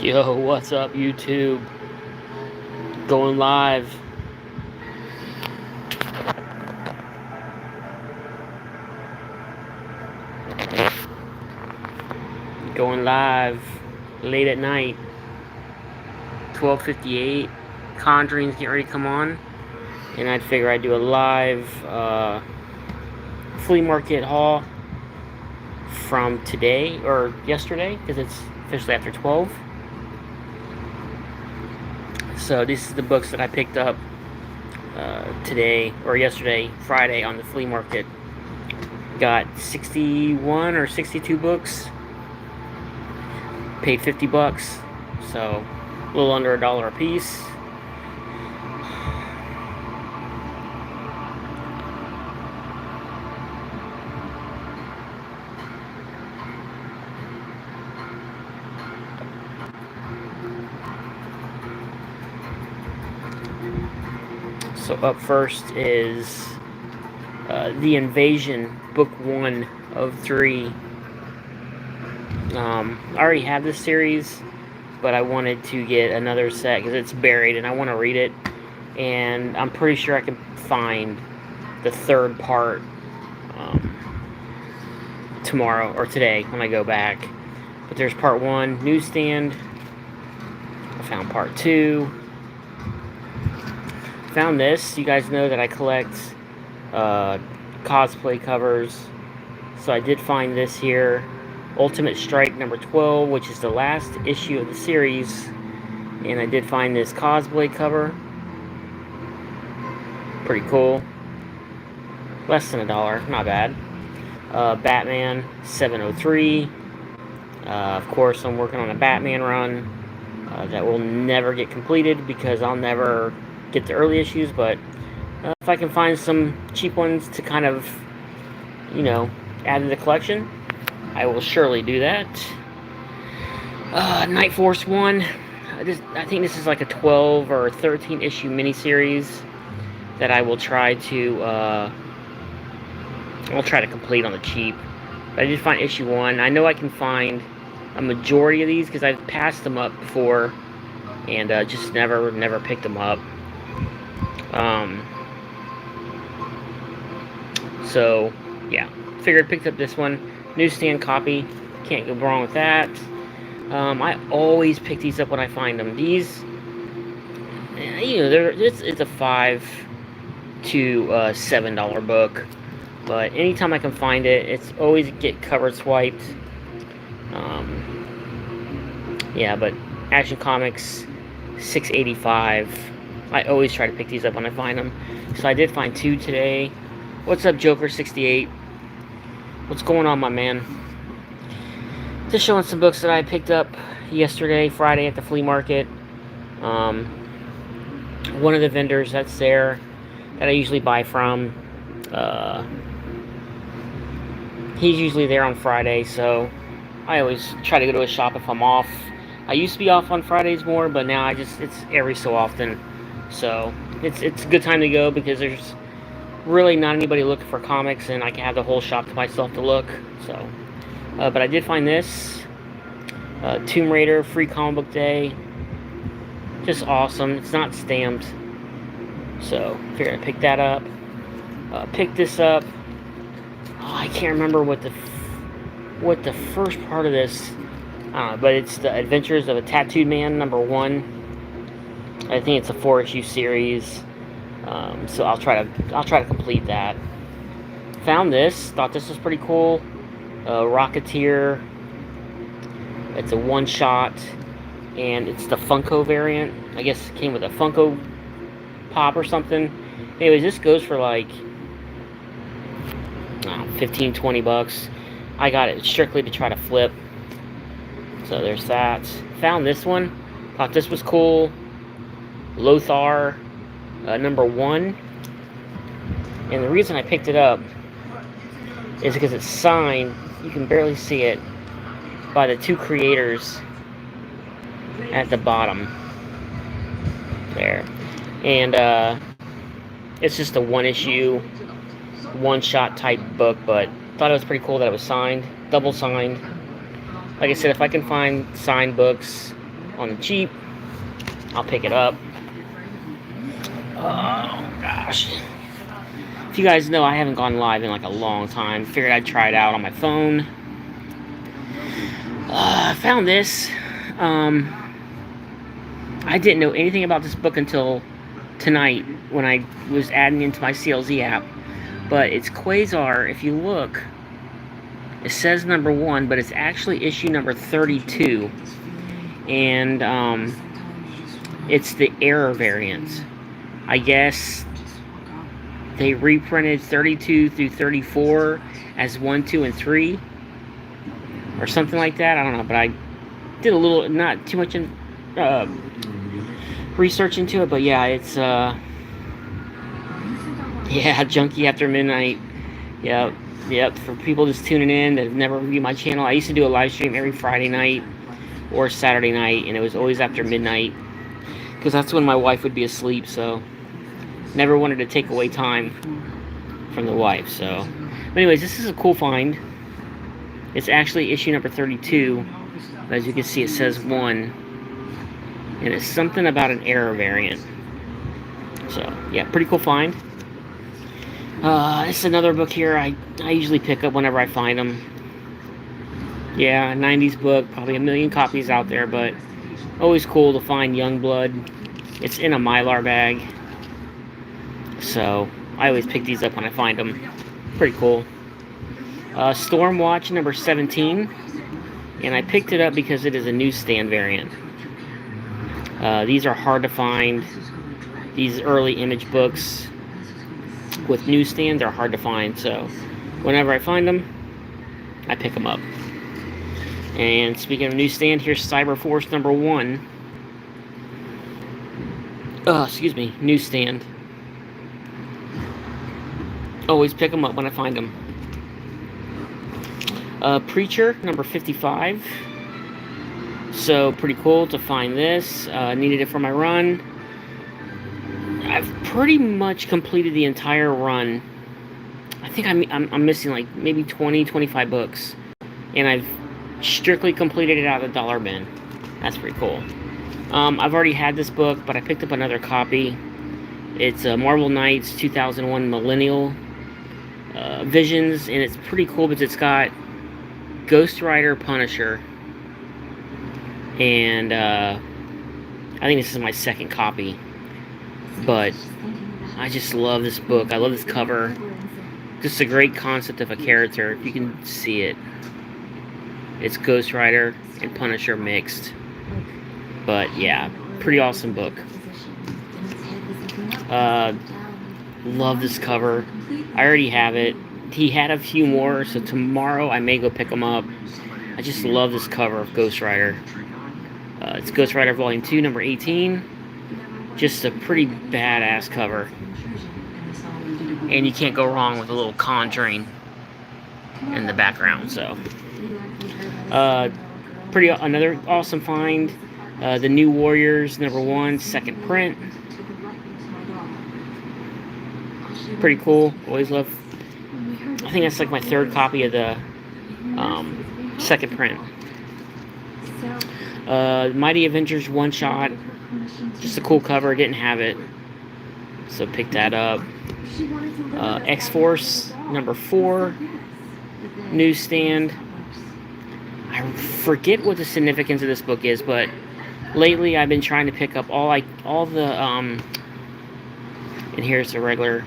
Yo, what's up, YouTube? Going live. Going live late at night. 12:58. Conjuring's getting ready to come on. And I'd figure I'd do a live flea market haul from today or yesterday, because it's officially after 12. So this is the books that I picked up today or yesterday, Friday, on the flea market. Got 61 or 62 books. Paid $50, so a little under $1 a piece. So up first is The Invasion, book 1 of 3. I already have this series, but I wanted to get another set because it's buried and I want to read it. And I'm pretty sure I can find the third part tomorrow or today when I go back. But there's part 1, newsstand. I found part 2. Found this. You guys know that I collect cosplay covers, so I did find this here, Ultimate Strike number 12, which is the last issue of the series, and I did find this cosplay cover. Pretty cool. Less than $1, not bad. Batman 703. Of course, I'm working on a Batman run that will never get completed because I'll never get the early issues, but if I can find some cheap ones to kind of, add to the collection, I will surely do that. Night Force 1. I think this is like a 12 or 13 issue miniseries that I will try to complete on the cheap. But I did find issue 1. I know I can find a majority of these because I've passed them up before and just never picked them up. So yeah, figured I picked up this one, newsstand copy, can't go wrong with that. I always pick these up when I find them. These, it's a $5 to $7 book, but anytime I can find it, it's always get cover swiped. Yeah, but Action Comics $6.85. I always try to pick these up when I find them. So I did find 2 today. What's up, Joker68? What's going on, my man? Just showing some books that I picked up yesterday, Friday, at the flea market. One of the vendors that's there that I usually buy from, he's usually there on Friday, so I always try to go to his shop if I'm off. I used to be off on Fridays more, but now it's every so often. So it's a good time to go because there's really not anybody looking for comics, and I can have the whole shop to myself to look. So, but I did find this Tomb Raider free comic book day. Just awesome. It's not stamped, so figured I'd pick that up. Picked this up. Oh, I can't remember what the first part of this. But it's the Adventures of a Tattooed Man number 1. I think it's a 4-issue series, so I'll try to complete that. Found this, thought this was pretty cool. Rocketeer. It's a one-shot, and it's the Funko variant. I guess it came with a Funko Pop or something. Anyways, this goes for like 15-20 bucks. I got it strictly to try to flip. So there's that. Found this one. Thought this was cool. Lothar, number 1. And the reason I picked it up is because it's signed, you can barely see it, by the 2 creators at the bottom. There. And it's just a 1-issue, one-shot type book, but thought it was pretty cool that it was signed, double signed. Like I said, if I can find signed books on the cheap, I'll pick it up. Oh gosh. If you guys know, I haven't gone live in like a long time. Figured I'd try it out on my phone. I found this. I didn't know anything about this book until tonight when I was adding into my CLZ app. But it's Quasar. If you look, it says number 1, but it's actually issue number 32. And it's the error variant. I guess they reprinted 32 through 34 as 1, 2, and 3. Or something like that. I don't know, but I did a little, not too much research into it, but yeah, it's Junkie After Midnight. Yep. For people just tuning in that have never viewed my channel, I used to do a live stream every Friday night or Saturday night, and it was always after midnight because that's when my wife would be asleep. So never wanted to take away time from the wife. So, but anyways, this is a cool find. It's actually issue number 32. As you can see, it says 1. And it's something about an error variant. So, yeah, pretty cool find. It's another book here I usually pick up whenever I find them. Yeah, 90s book. Probably a million copies out there, but always cool to find Youngblood. It's in a Mylar bag. So, I always pick these up when I find them. Pretty cool. Stormwatch number 17, and I picked it up because it is a newsstand variant. These are hard to find. These early image books with newsstands are hard to find, so whenever I find them, I pick them up. And speaking of newsstand, here's Cyberforce number 1. Newsstand. Always pick them up when I find them. Preacher, number 55. So, pretty cool to find this. Needed it for my run. I've pretty much completed the entire run. I think I'm missing like maybe 20, 25 books. And I've strictly completed it out of the dollar bin. That's pretty cool. I've already had this book, but I picked up another copy. It's Marvel Knights 2001 Millennial Visions, and it's pretty cool because it's got Ghost Rider, Punisher, and I think this is my second copy, but I just love this book. I love this cover. Just a great concept of a character. If you can see it, it's Ghost Rider and Punisher mixed. But yeah, pretty awesome book. Love this cover. I already have it. He had a few more, so tomorrow I may go pick them up. I just love this cover of Ghost Rider. It's Ghost Rider Volume 2, number 18. Just a pretty badass cover. And you can't go wrong with a little Conjuring in the background, so. Another awesome find. The New Warriors, number 1, second print. Pretty cool. Always love. I think that's like my third copy of the second print. Mighty Avengers one shot. Just a cool cover. Didn't have it, so picked that up. X-Force number 4, newsstand. I forget what the significance of this book is, but lately I've been trying to pick up all the and here's the regular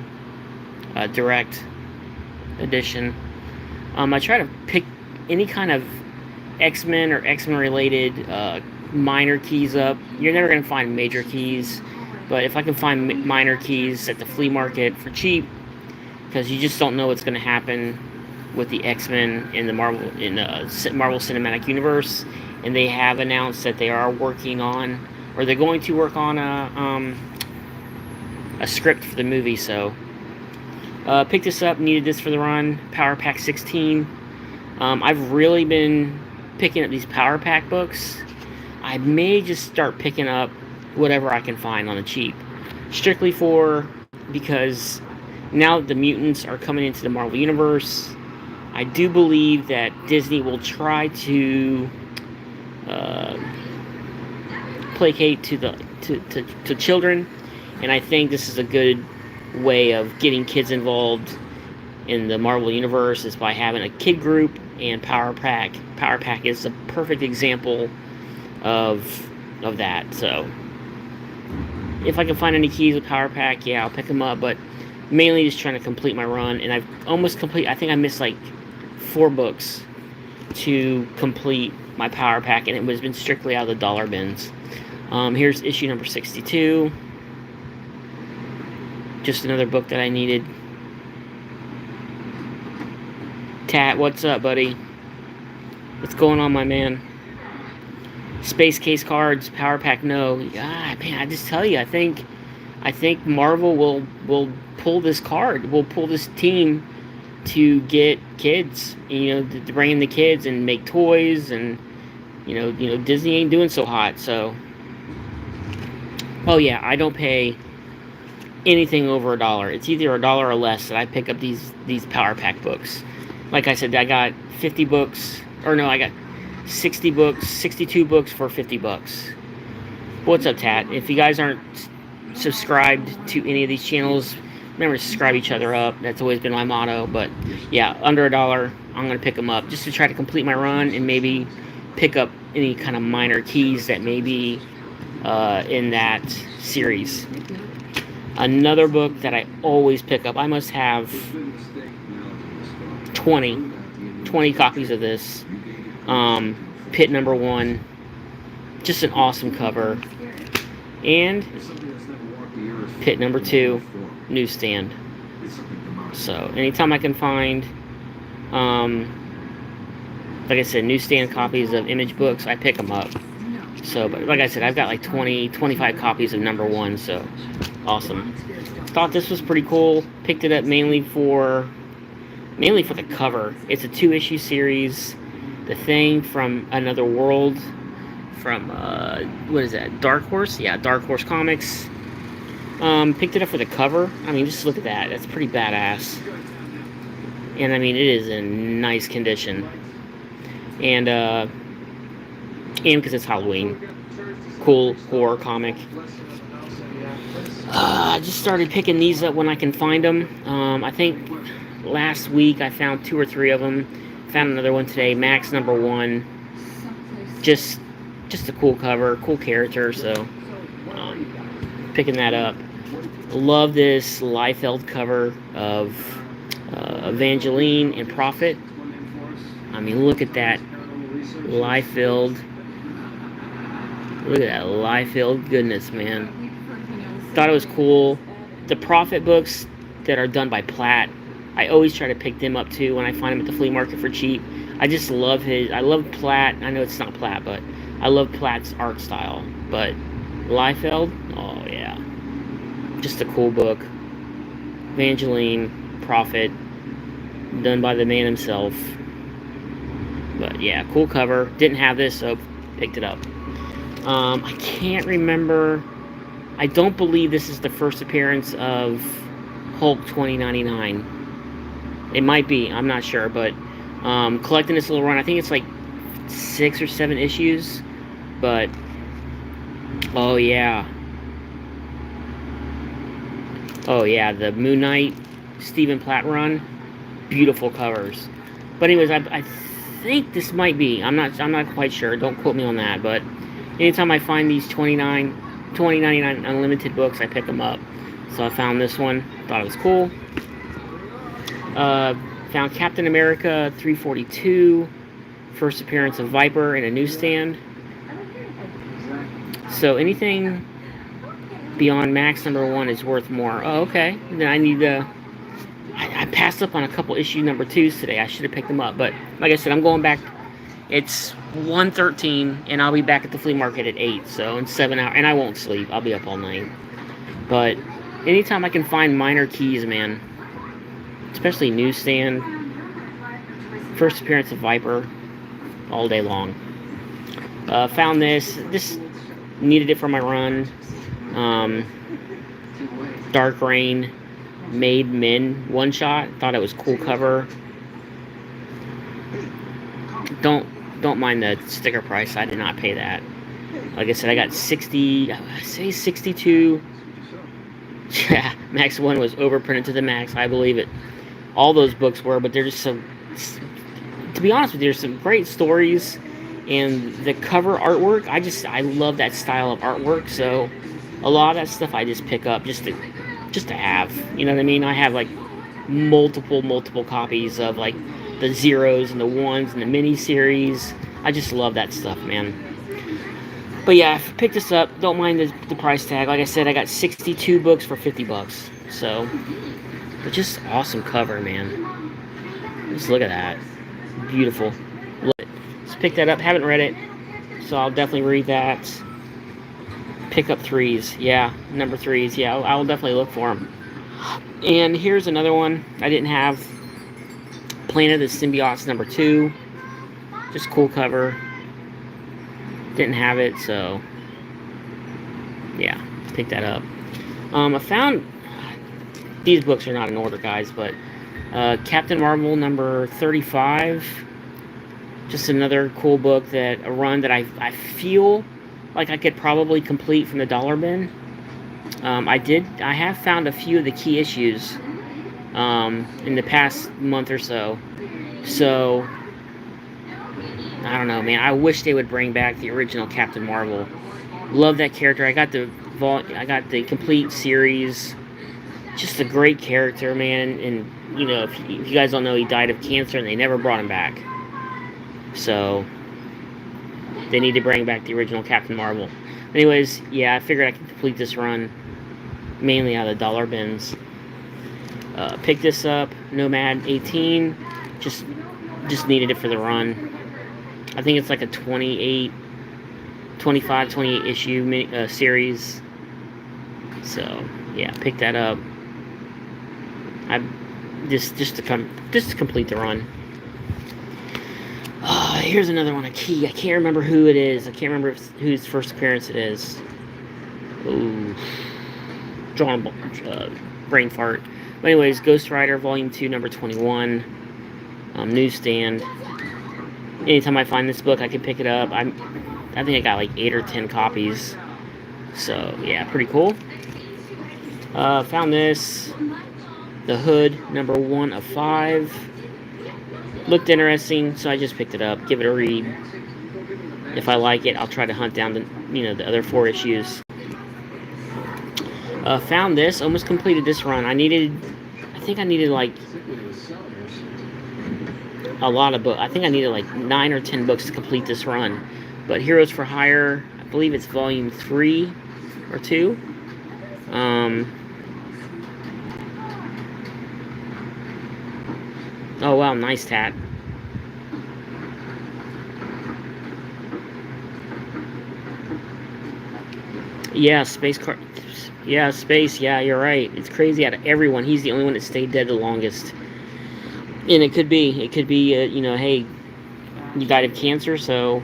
direct edition. I try to pick any kind of X-Men or X-Men related minor keys up. You're never going to find major keys, but if I can find minor keys at the flea market for cheap, because you just don't know what's going to happen with the X-Men in the Marvel Cinematic Universe, and they have announced that they are working on, or they're going to work on a script for the movie. So picked this up, needed this for the run. Power Pack 16. I've really been picking up these Power Pack books. I may just start picking up whatever I can find on the cheap, strictly because now that the mutants are coming into the Marvel Universe, I do believe that Disney will try to placate to children, and I think this is a good way of getting kids involved in the Marvel universe is by having a kid group and Power Pack. Power Pack is a perfect example of that. So if I can find any keys with Power Pack, yeah, I'll pick them up. But mainly just trying to complete my run, and I've almost complete. I think I missed like 4 books to complete my Power Pack, and it was been strictly out of the dollar bins. Here's issue number 62. Just another book that I needed. Tat, what's up, buddy? What's going on, my man? Space Case cards, Power Pack, no. God, man, I just tell you, I think Marvel will pull this card. Will pull this team to get kids, to bring in the kids and make toys, and Disney ain't doing so hot. So, oh yeah, I don't pay anything over $1. It's either $1 or less that I pick up these Power Pack books. Like I said, I got 50 books, or no, I got 60 books, 62 books for $50. What's up, Tat? If you guys aren't subscribed to any of these channels, remember to subscribe each other up. That's always been my motto. But yeah, under $1, I'm gonna pick them up just to try to complete my run and maybe pick up any kind of minor keys that may be in that series. Another book that I always pick up. I must have 20 copies of this. Pit number 1. Just an awesome cover. And Pit number 2, newsstand. So anytime I can find, like I said, newsstand copies of Image books, I pick them up. So, but like I said, I've got like 25 copies of number 1, so awesome. Thought this was pretty cool. Picked it up mainly for the cover. It's a 2-issue series. The Thing from Another World, from what is that? Dark Horse? Yeah, Dark Horse Comics. Picked it up for the cover. I mean, just look at that. That's pretty badass. And I mean, it is in nice condition. And because it's Halloween, cool horror comic. I just started picking these up when I can find them. I think last week I found 2 or 3 of them. Found another one today, Max number 1. Just a cool cover, cool character, so picking that up. Love this Liefeld cover of Evangeline and Prophet. I mean, look at that Liefeld. Look at that Liefeld goodness, man. Thought it was cool. The Prophet books that are done by Platt, I always try to pick them up too when I find them at the flea market for cheap. I just love I love Platt. I know it's not Platt, but I love Platt's art style. But Liefeld, oh yeah. Just a cool book. Evangeline, Prophet, done by the man himself. But yeah, cool cover. Didn't have this, so picked it up. I can't remember. I don't believe this is the first appearance of Hulk 2099. It might be, I'm not sure, but collecting this little run, I think it's like 6 or 7 issues, but oh yeah, the Moon Knight Stephen Platt run, beautiful covers. But anyways, I think this might be, I'm not quite sure, don't quote me on that, but anytime I find these 2099 unlimited books, I pick them up. So I found this one, thought it was cool. Found Captain America 342, first appearance of Viper in a newsstand. So anything beyond Max number 1 is worth more. Oh, okay. Then I need to. I passed up on a couple issue number 2s today. I should have picked them up, but like I said, I'm going back. It's 1:13, and I'll be back at the flea market at 8. So in 7 hours, and I won't sleep. I'll be up all night. But anytime I can find minor keys, man. Especially newsstand. First appearance of Viper. All day long. Found this. This needed it for my run. Dark Rain. Made Men one shot. Thought it was cool cover. Don't mind the sticker price. I did not pay that. Like I said, I got 60, I say 62. Yeah, Max 1 was overprinted to the max. I believe it. All those books were, but they're just so. To be honest with you, there's some great stories, and the cover artwork. I love that style of artwork. So, a lot of that stuff I just pick up just to have. You know what I mean? I have like multiple copies of like the zeros and the ones and the mini series. I just love that stuff, man. But yeah, I picked this up. Don't mind the price tag. Like I said, I got 62 books for 50 bucks. So, but just awesome cover, man. Just look at that. Beautiful. Love it. Just pick that up. Haven't read it, so I'll definitely read that. Pick up threes. Yeah, number threes. Yeah, I will definitely look for them. And here's another one I didn't have. Planet of the Symbiotes number 2. Just cool cover. Didn't have it, so yeah, pick that up. I found these books are not in order, guys, but Captain Marvel number 35. Just another cool book, that a run that I feel like I could probably complete from the dollar bin. I have found a few of the key issues in the past month or so. So I don't know, man. I wish they would bring back the original Captain Marvel. Love that character. I got the complete series. Just a great character, man. And you know, if you guys don't know, he died of cancer, and they never brought him back. So they need to bring back the original Captain Marvel. Anyways, yeah, I figured I could complete this run mainly out of the dollar bins. Picked this up, Nomad 18. Just needed it for the run. I think it's like a 28 issue series. So yeah, pick that up. I just to complete the run. Here's another one. I can't remember who it is. I can't remember whose first appearance it is. Ooh, drawing brain fart. But anyways, Ghost Rider Volume 2, number 21. Newsstand. Anytime I find this book, I can pick it up. I think I got like 8 or 10 copies. So yeah, pretty cool. Found this. The Hood, number 1 of 5. Looked interesting, so I just picked it up. Give it a read. If I like it, I'll try to hunt down the other 4 issues. Found this. Almost completed this run. I think I needed like a lot of books. I think I needed like 9 or 10 books to complete this run. But Heroes for Hire, I believe it's volume 3 or 2. Oh wow, nice tat. Yeah, Space. Yeah, you're right. It's crazy. Out of everyone, he's the only one that stayed dead the longest. And it could be, hey, you died of cancer, so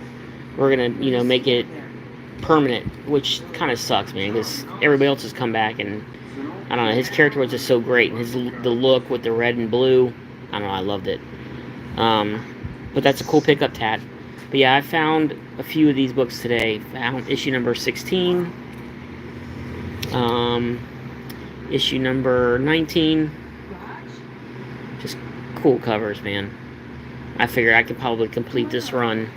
we're gonna, make it permanent, which kind of sucks, man, because everybody else has come back, and I don't know, his character was just so great, and the look with the red and blue, I don't know, I loved it. But that's a cool pickup, tat. But yeah, I found a few of these books today. Found issue number 16, issue number 19. Just cool covers, man. I figured I could probably complete this run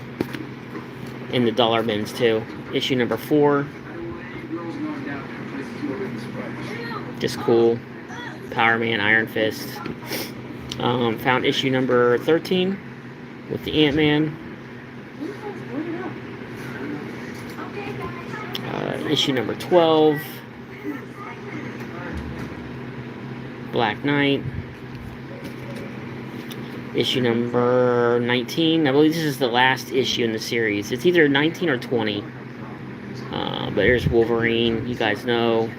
in the dollar bins too. Issue number 4. Just cool. Power Man, Iron Fist. Found issue number 13 with the Ant-Man. Issue number 12. Black Knight. Issue number 19. I believe this is the last issue in the series. It's either 19 or 20. But there's Wolverine. You guys know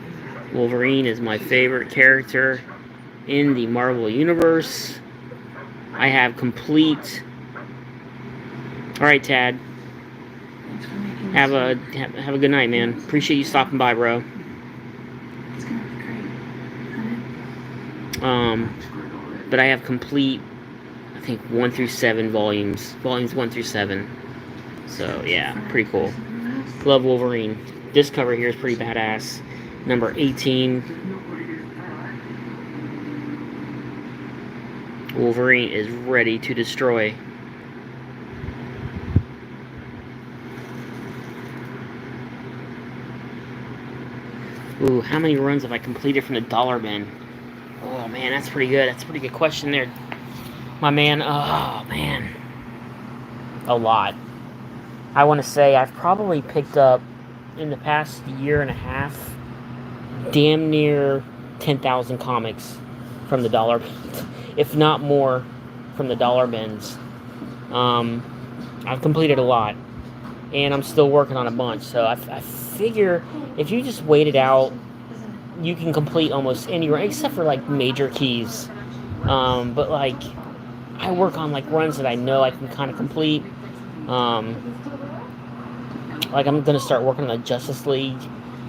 Wolverine is my favorite character in the Marvel Universe. I have complete... Alright, Tad. Have a good night, man. Appreciate you stopping by, bro. But I have complete, I think, 1 through 7 volumes. Volumes 1 through 7. So, yeah, pretty cool. Love Wolverine. This cover here is pretty badass. Number 18. Wolverine is ready to destroy. Ooh, how many runs have I completed from the dollar bin? Oh man, that's pretty good. That's a pretty good question there, my man. Oh man, a lot. I want to say I've probably picked up in the past year and a half damn near 10,000 comics from the dollar, if not more, from the dollar bins. I've completed a lot, and I'm still working on a bunch. So I figure if you just wait it out, you can complete almost any run, except for like major keys. But like, I work on like runs that I know I can kind of complete. Like I'm gonna start working on the Justice League,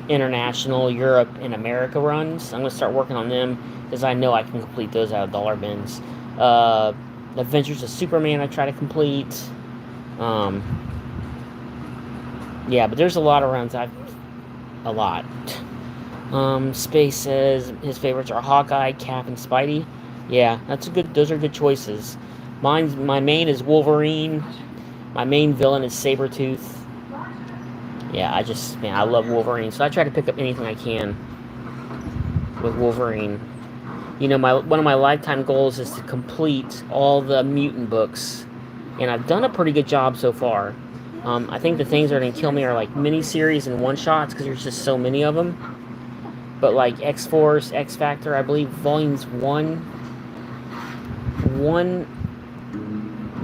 International, Europe, and America runs. I'm gonna start working on them because I know I can complete those out of dollar bins. Adventures of Superman I try to complete. Yeah, but there's a lot of runs a lot. Space says his favorites are Hawkeye, Cap, and Spidey. Yeah, those are good choices. My main is Wolverine. My main villain is Sabretooth. Yeah, I love Wolverine. So I try to pick up anything I can with Wolverine. You know, one of my lifetime goals is to complete all the mutant books. And I've done a pretty good job so far. I think the things that are going to kill me are like mini-series and one-shots because there's just so many of them. But like X-Force, X-Factor, I believe volumes one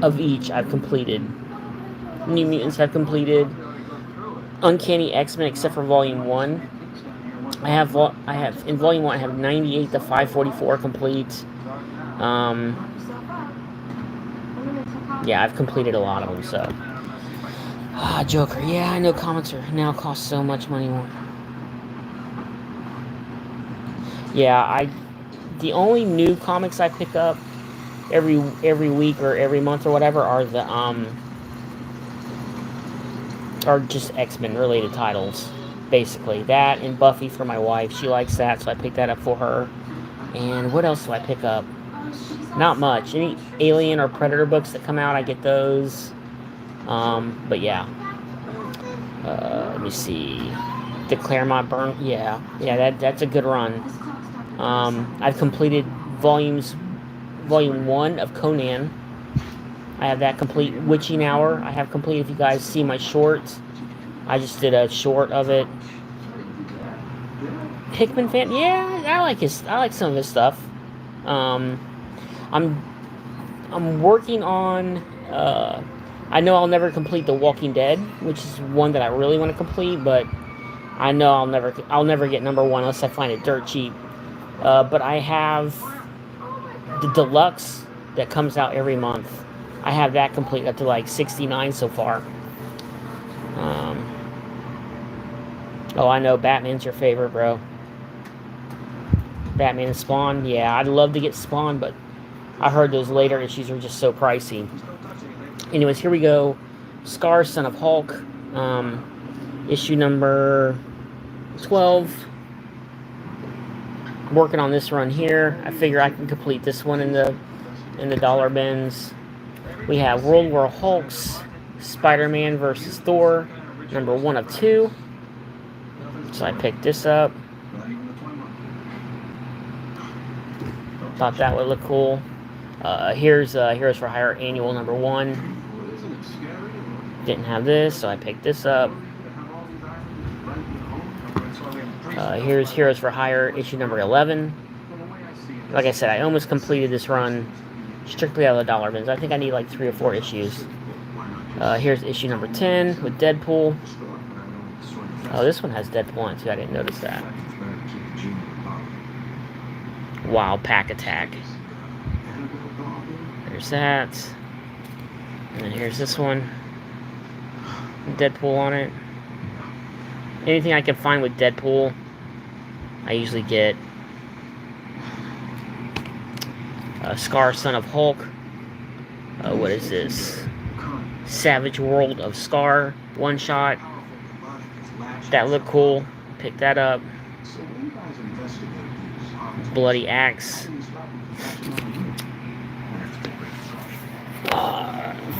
of each I've completed. New Mutants I've completed. Uncanny X-Men except for volume 1. I have in volume 1 I have 98 to 544 complete. Yeah, I've completed a lot of them, so. Joker. Yeah, I know comics are now cost so much money more. Yeah, the only new comics I pick up every week or every month or whatever are just X-Men related titles. Basically, that and Buffy for my wife. She likes that, so I picked that up for her. And what else do I pick up? Not much. Any Alien or Predator books that come out, I get those. But yeah. Let me see. The Claremont Burn. Yeah, that's a good run. I've completed Volume 1 of Conan. I have that complete. Witching Hour I have complete. If you guys see my short, I just did a short of it. Hickman fan, yeah, I like some of his stuff. I'm working on. I know I'll never complete The Walking Dead, which is one that I really want to complete, but I know I'll never get number 1 unless I find it dirt cheap. But I have the deluxe that comes out every month. I have that complete up to like 69 so far. Oh, I know Batman's your favorite, bro. Batman and Spawn, yeah, I'd love to get Spawn, but I heard those later issues are just so pricey. Anyways, here we go. Scar, Son of Hulk, issue number 12. Working on this run here. I figure I can complete this one in the dollar bins. We have World War Hulk's Spider-Man versus Thor, number 1 of 2. So I picked this up. Thought that would look cool. Here's Heroes for Hire Annual number 1. Didn't have this, so I picked this up. Here's Heroes for Hire issue number 11. Like I said, I almost completed this run strictly out of the dollar bins. I think I need like 3 or 4 issues. Here's issue number 10 with Deadpool. Oh, this one has Deadpool on it too. I didn't notice that. Wow, Pack Attack. There's that. And then here's this one. Deadpool on it. Anything I can find with Deadpool, I usually get. Scar, Son of Hulk. What is this? Savage World of Scar, one shot. That looked cool. Picked that up. Bloody Axe.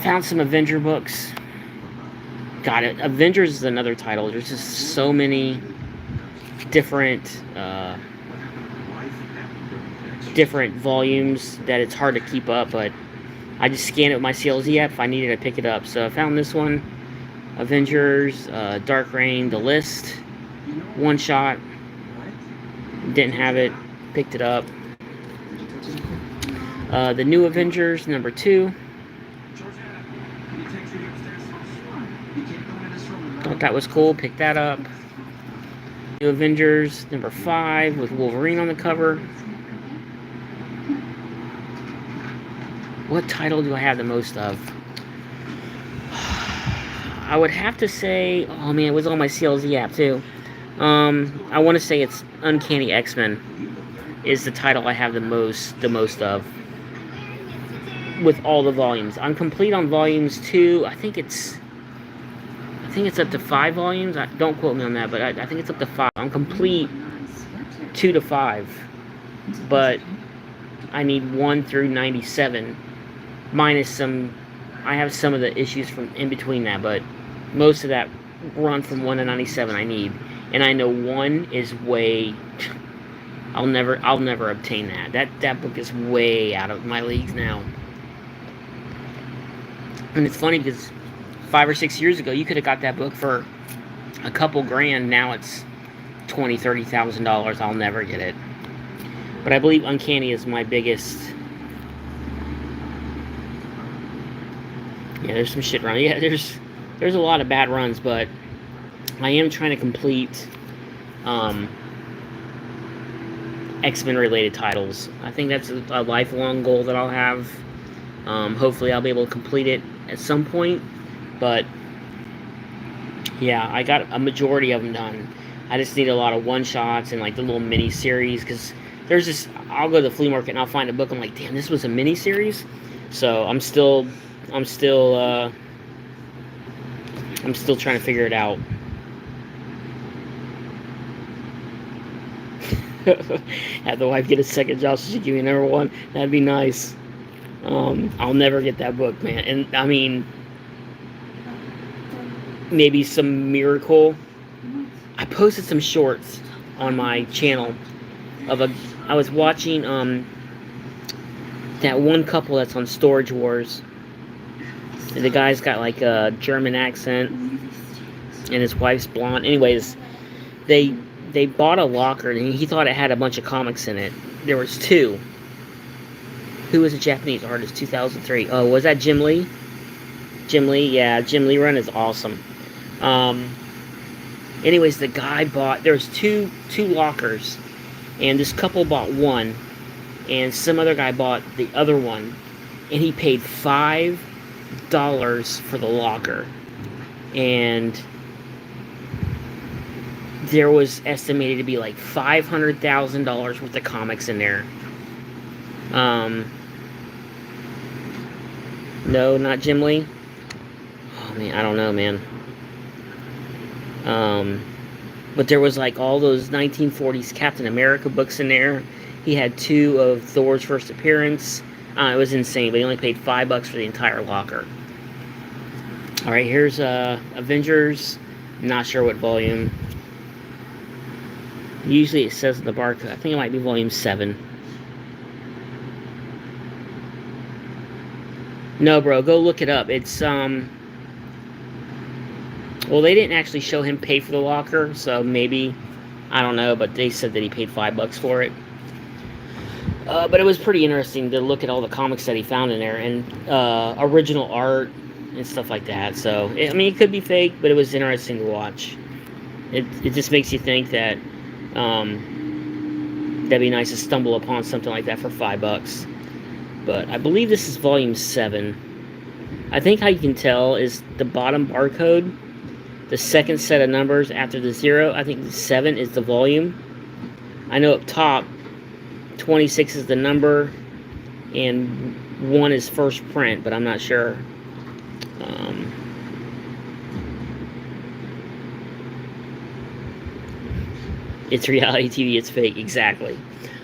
Found some Avenger books. Got it. Avengers is another title. There's just so many different different volumes that it's hard to keep up, but I just scan it with my CLZ app. If I needed, I pick it up. So I found this one, Avengers, Dark Reign, The List, one shot. Didn't have it, picked it up. The New Avengers, number 2. Thought that was cool, picked that up. New Avengers, number 5, with Wolverine on the cover. What title do I have the most of? I would have to say, oh man, it was on my CLZ app too. I want to say it's Uncanny X-Men is the title I have the most of with all the volumes. I'm complete on volumes 2. I think it's up to 5 volumes. Don't quote me on that, but I think it's up to 5. I'm complete 2 to 5, but I need 1 through 97, minus some. I have some of the issues from in between that, but most of that run from 1 to 97 I need, and I know 1 is way. I'll never obtain that. That book is way out of my leagues now. And it's funny because 5 or 6 years ago, you could have got that book for a couple grand. Now it's $20,000, $30,000. I'll never get it. But I believe Uncanny is my biggest. Yeah, there's some shit around. Yeah, there's a lot of bad runs, but I am trying to complete X-Men related titles. I think that's a lifelong goal that I'll have. Hopefully I'll be able to complete it at some point. But yeah, I got a majority of them done. I just need a lot of one-shots and like the little mini-series, because there's this, I'll go to the flea market and I'll find a book, I'm like, damn, this was a mini-series? So I'm still trying to figure it out. Have the wife get a second job so she give me number 1. That'd be nice. I'll never get that book, man. And I mean, maybe some miracle. I posted some shorts on my channel of I was watching that one couple that's on Storage Wars. And the guy's got like a German accent and his wife's blonde. Anyways, they bought a locker and he thought it had a bunch of comics in it. There was 2. Who was a Japanese artist? 2003. Oh, was that Jim Lee? Jim Lee, yeah, Jim Lee run is awesome. Anyways, the guy bought. There was two lockers, and this couple bought one, and some other guy bought the other one, and he paid $5 for the locker, and there was estimated to be like $500,000 worth of comics in there. No, not Jim Lee. Oh man, I don't know, man. But there was like all those 1940s Captain America books in there. He had 2 of Thor's first appearance. It was insane, but he only paid $5 for the entire locker. Alright, here's Avengers. Not sure what volume. Usually it says in the barcode. I think it might be volume 7. No, bro, go look it up. It's, well, they didn't actually show him pay for the locker, so maybe, I don't know, but they said that he paid $5 for it. But it was pretty interesting to look at all the comics that he found in there, and original art and stuff like that. So, I mean, it could be fake, but it was interesting to watch. It just makes you think that that'd be nice to stumble upon something like that for $5. But I believe this is volume 7. I think how you can tell is the bottom barcode, the second set of numbers after the 0. I think the 7 is the volume. I know up top, 26 is the number, and 1 is first print, but I'm not sure. It's reality TV. It's fake. Exactly.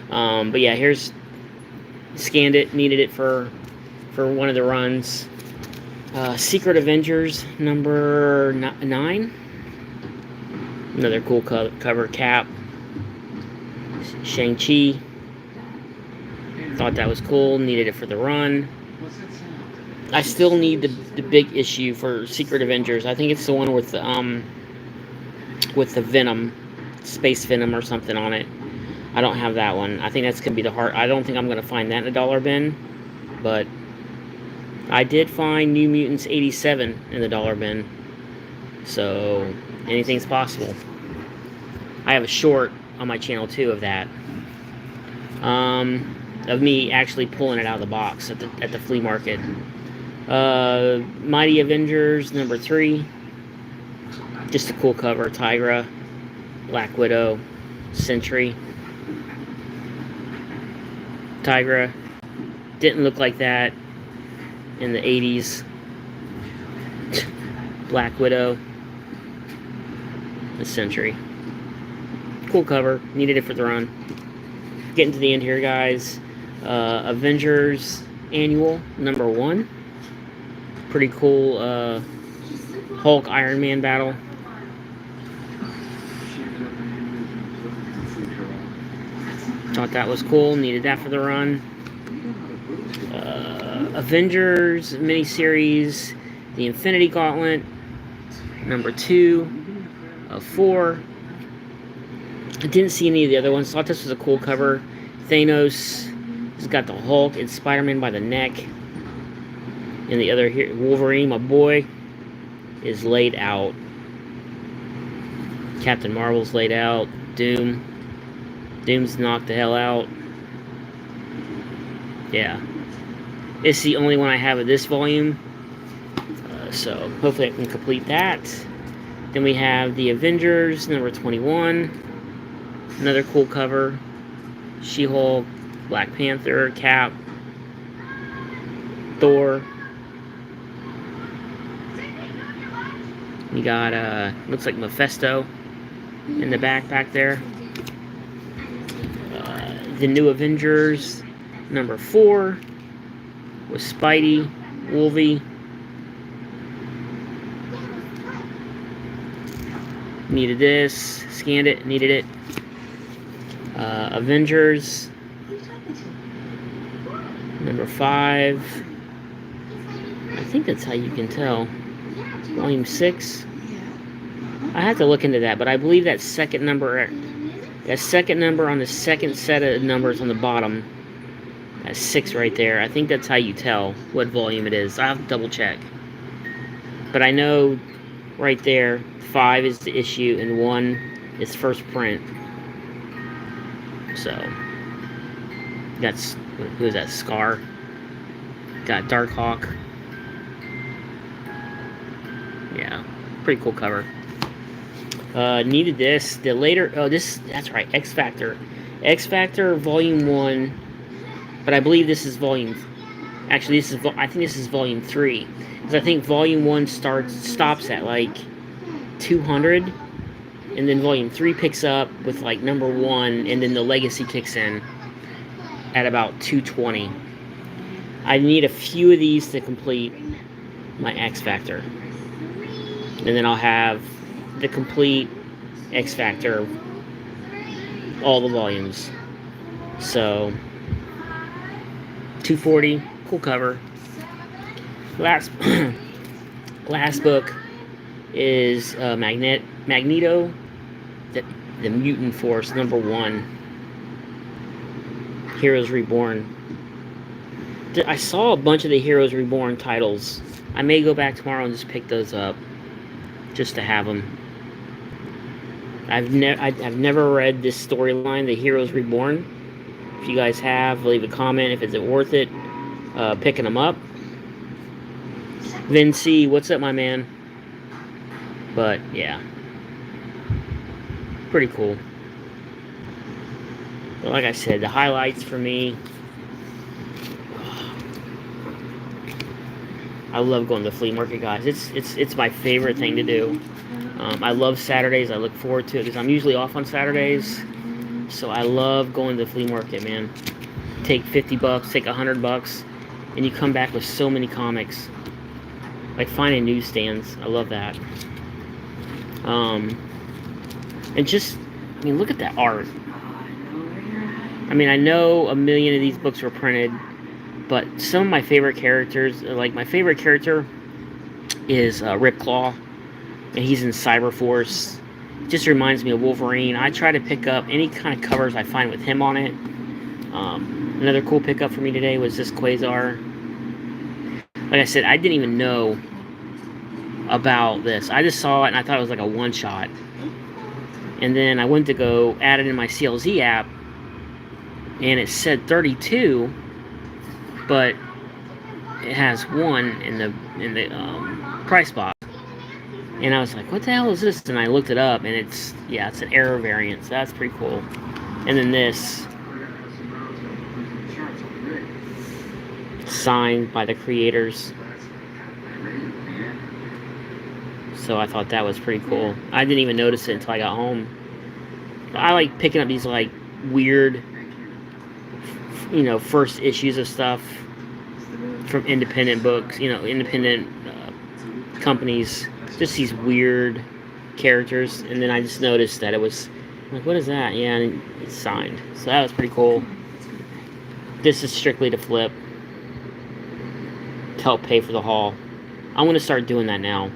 But yeah, here's scanned it. Needed it for one of the runs. Secret Avengers number 9. Another cool cover. Cap. Shang-Chi. Thought that was cool. Needed it for the run. I still need the big issue for Secret Avengers. I think it's the one with the Venom, Space Venom or something on it. I don't have that one. I think that's gonna be the hard. I don't think I'm gonna find that in a dollar bin, but I did find New Mutants 87 in the dollar bin. So anything's possible. I have a short on my channel too of that. Of me actually pulling it out of the box at the flea market. Mighty Avengers number 3. Just a cool cover. Tigra, Black Widow, Sentry. Tigra didn't look like that in the 80s. Black Widow, the Sentry. Cool cover. Needed it for the run. Getting to the end here, guys. Avengers Annual number 1. Pretty cool Hulk Iron Man battle. Thought that was cool. Needed that for the run. Avengers miniseries, the Infinity Gauntlet number 2 of 4. I didn't see any of the other ones. Thought this was a cool cover. Thanos has got the Hulk and Spider-Man by the neck. And the other here, Wolverine, my boy, is laid out. Captain Marvel's laid out. Doom's knocked the hell out. Yeah. It's the only one I have of this volume. So hopefully I can complete that. Then we have the Avengers number 21. Another cool cover. She-Hulk, Black Panther, Cap, Thor. You got, looks like Mephisto in the back there. The New Avengers number 4 with Spidey, Wolvie. Needed this, scanned it, needed it. Avengers number 5. I think that's how you can tell. Volume 6. I have to look into that, but I believe that second number on the second set of numbers on the bottom, that's 6 right there. I think that's how you tell what volume it is. I'll have to double check. But I know right there, 5 is the issue and 1 is first print. So that's, who is that? Scar. Got Darkhawk. Yeah, pretty cool cover. Needed this. The later, that's right, X Factor Volume 1. But I believe this is volume. Actually, I think this is Volume 3, because I think Volume 1 stops at like 200. And then Volume 3 picks up with like number 1, and then the Legacy kicks in at about 220. I need a few of these to complete my X Factor. And then I'll have the complete X Factor, all the volumes. So, 240, cool cover. Last book is Magneto, the Mutant Force, number 1. Heroes Reborn. I saw a bunch of the Heroes Reborn titles. I may go back tomorrow and just pick those up, just to have them. I've never read this storyline, the Heroes Reborn. If you guys have, leave a comment if it's worth it. Picking them up. Vinci, what's up, my man? But yeah, pretty cool. But like I said, the highlights for me. I love going to the flea market, guys. It's my favorite thing to do. I love Saturdays. I look forward to it because I'm usually off on Saturdays. So I love going to the flea market, man. Take 50 bucks, take 100 bucks, and you come back with so many comics. Like finding newsstands. I love that. And just, I mean, look at that art. I mean, I know a million of these books were printed, but some of my favorite characters, like my favorite character is Ripclaw, and he's in Cyberforce. Just reminds me of Wolverine. I try to pick up any kind of covers I find with him on it. Another cool pickup for me today was this Quasar. Like I said, I didn't even know about this. I just saw it and I thought it was like a one-shot. And then I went to go add it in my CLZ app, and it said 32, but it has 1 in the price box. And I was like, what the hell is this? And I looked it up, and it's an error variant, so that's pretty cool. And then this, signed by the creators. So I thought that was pretty cool. I didn't even notice it until I got home. I like picking up these like weird, first issues of stuff from independent books, independent companies. Just these weird characters, and then I just noticed that it was like, what is that? Yeah, and it's signed. So that was pretty cool. This is strictly to flip, to help pay for the haul. I'm gonna start doing that now.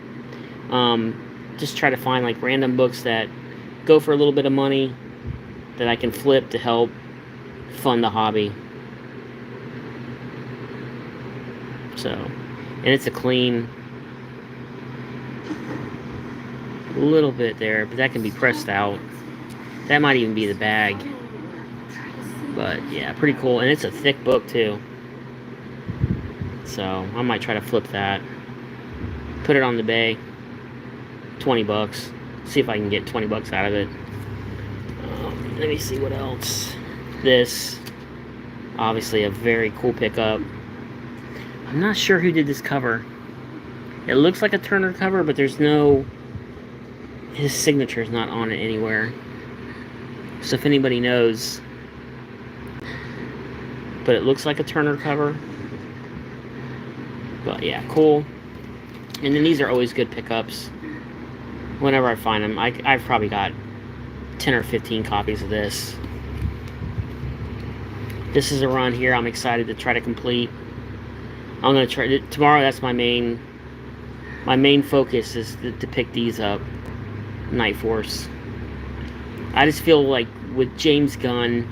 Just try to find like random books that go for a little bit of money that I can flip to help fund the hobby. So, and it's a clean little bit there, but that can be pressed out. That might even be the bag. But yeah, pretty cool. And it's a thick book too. So I might try to flip that. Put it on the bay. 20 bucks. See if I can get 20 bucks out of it. Let me see what else. This, obviously a very cool pickup. I'm not sure who did this cover. It looks like a Turner cover, but there's no... his signature is not on it anywhere. So if anybody knows. But it looks like a Turner cover. But yeah, cool. And then these are always good pickups. Whenever I find them. I've probably got 10 or 15 copies of this. This is a run here I'm excited to try to complete. I'm going to try... tomorrow, that's my main focus is to pick these up. Night Force. I just feel like with James Gunn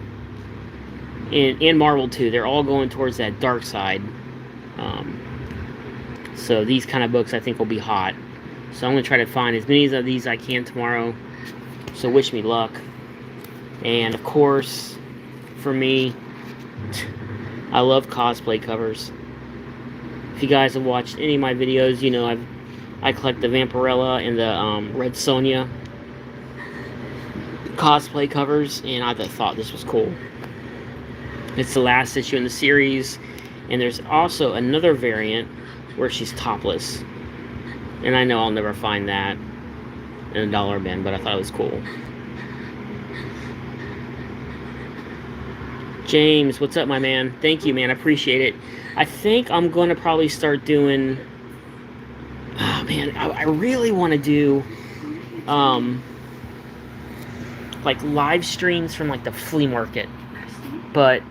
and Marvel too, they're all going towards that dark side. So these kind of books I think will be hot. So I'm going to try to find as many of these I can tomorrow. So wish me luck. And of course, for me, I love cosplay covers. If you guys have watched any of my videos, you know I collect the Vampirella and the Red Sonja cosplay covers, and I thought this was cool. It's the last issue in the series, and there's also another variant where she's topless. And I know I'll never find that in a dollar bin, but I thought it was cool. James, what's up, my man? Thank you, man. I appreciate it. I think I'm going to probably start doing... oh, man. I really want to do... like, live streams from, like, the flea market. But...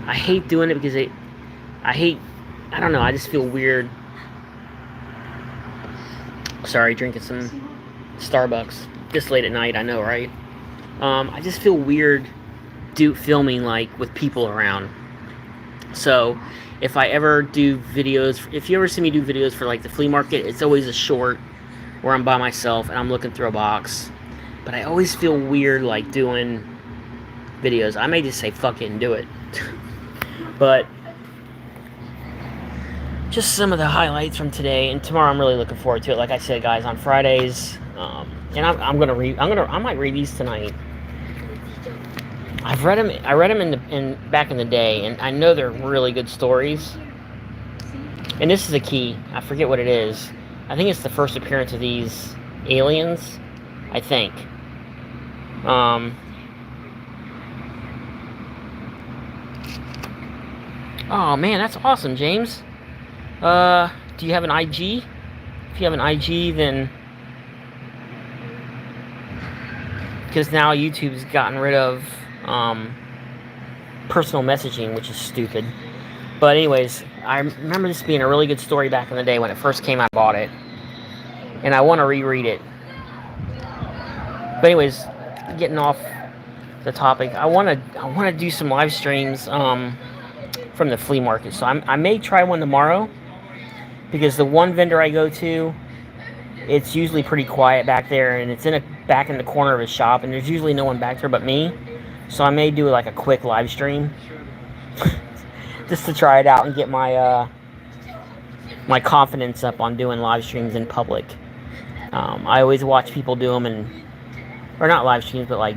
I hate doing it because I don't know, I just feel weird. Sorry, drinking some Starbucks this late at night, I know, right? I just feel weird filming, like, with people around. So, if I ever do videos, if you ever see me do videos for, like, the flea market, it's always a short where I'm by myself and I'm looking through a box. But I always feel weird, like, doing videos. I may just say, fuck it and do it. But just some of the highlights from today, and tomorrow I'm really looking forward to it. Like I said, guys, on Fridays, and I might read these tonight. I read them back in the day, and I know they're really good stories. And this is the key. I forget what it is, I think it's the first appearance of these aliens. I think. Um, oh man, that's awesome, James. Do you have an IG? If you have an IG, then because now YouTube's gotten rid of personal messaging, which is stupid. But anyways, I remember this being a really good story back in the day when it first came out. I bought it, and I want to reread it. But anyways, getting off the topic, I want to do some live streams from the flea market. So I may try one tomorrow, because the one vendor I go to, it's usually pretty quiet back there, and it's back in the corner of his shop, and there's usually no one back there but me. So I may do like a quick live stream just to try it out and get my my confidence up on doing live streams in public. I always watch people do them, or not live streams, but like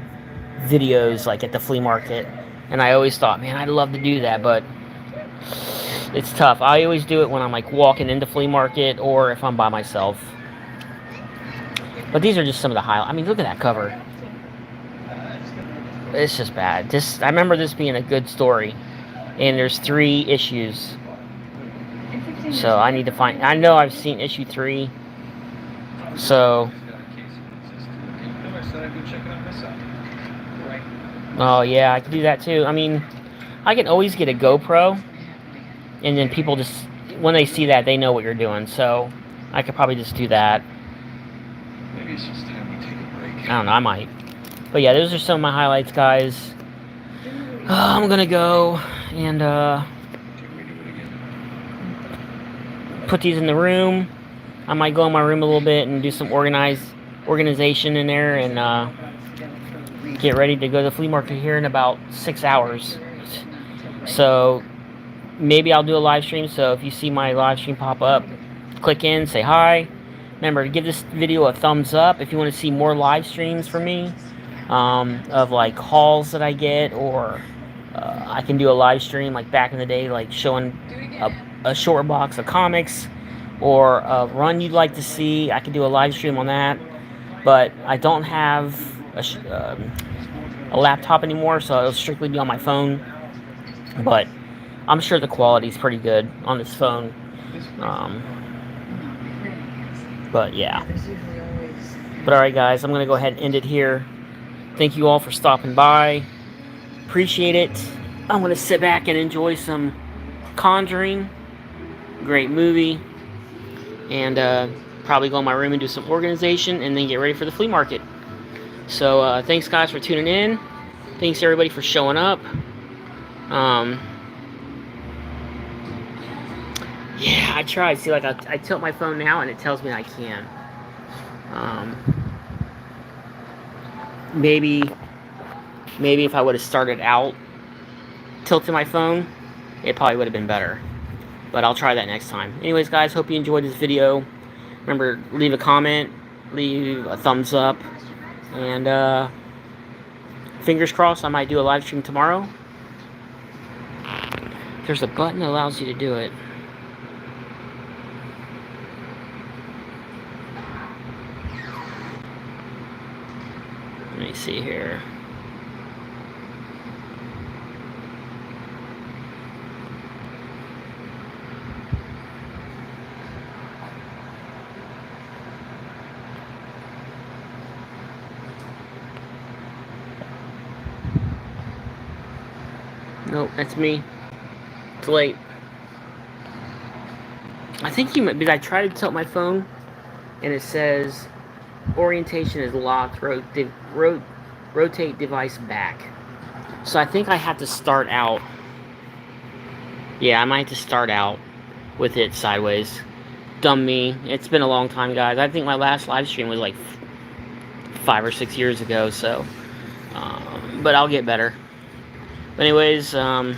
videos like at the flea market, and I always thought, man, I'd love to do that, but it's tough. I always do it when I'm like walking into flea market or if I'm by myself. But these are just some of the highlights. I mean, look at that cover. It's just bad. I remember this being a good story, and there's 3 issues. So I need to find. I know I've seen issue 3. So. Oh yeah, I can do that too. I mean, I can always get a GoPro, and then people just, when they see that, they know what you're doing. So I could probably just do that. Maybe it's just time we take a break. I don't know, I might. But yeah, those are some of my highlights, guys. I'm gonna go and put these in the room. I might go in my room a little bit and do some organization in there, and get ready to go to the flea market here in about 6 hours. So maybe I'll do a live stream. So if you see my live stream pop up, click in, say hi. Remember to give this video a thumbs up if you want to see more live streams from me, of like hauls that I get, or I can do a live stream like back in the day, like showing a short box of comics or a run you'd like to see. I can do a live stream on that, but I don't have a laptop anymore, so it'll strictly be on my phone. But I'm sure the quality is pretty good on this phone. But yeah. But alright guys, I'm going to go ahead and end it here. Thank you all for stopping by. Appreciate it. I'm going to sit back and enjoy some Conjuring. Great movie. And probably go in my room and do some organization, and then get ready for the flea market. So thanks guys for tuning in. Thanks everybody for showing up. Yeah, I tried. See, like I tilt my phone now, and it tells me I can. Maybe if I would have started out tilting my phone, it probably would have been better. But I'll try that next time. Anyways, guys, hope you enjoyed this video. Remember, leave a comment, leave a thumbs up, and fingers crossed, I might do a live stream tomorrow. There's a button that allows you to do it. Let me see here. Nope, that's me. It's late. I think you might, because I tried to tilt my phone, and it says orientation is locked. Rotate device back. So I think I have to start out. Yeah, I might have to start out with it sideways. Dumb me. It's been a long time, guys. I think my last live stream was like 5 or 6 years ago. So, but I'll get better. But anyways, yeah.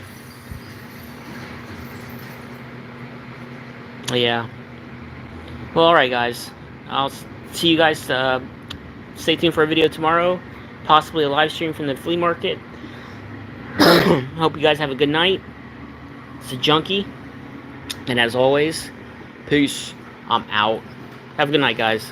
Well, alright guys. I'll see you guys. Stay tuned for a video tomorrow. Possibly a live stream from the flea market. Hope you guys have a good night. It's a junkie. And as always, peace. I'm out. Have a good night, guys.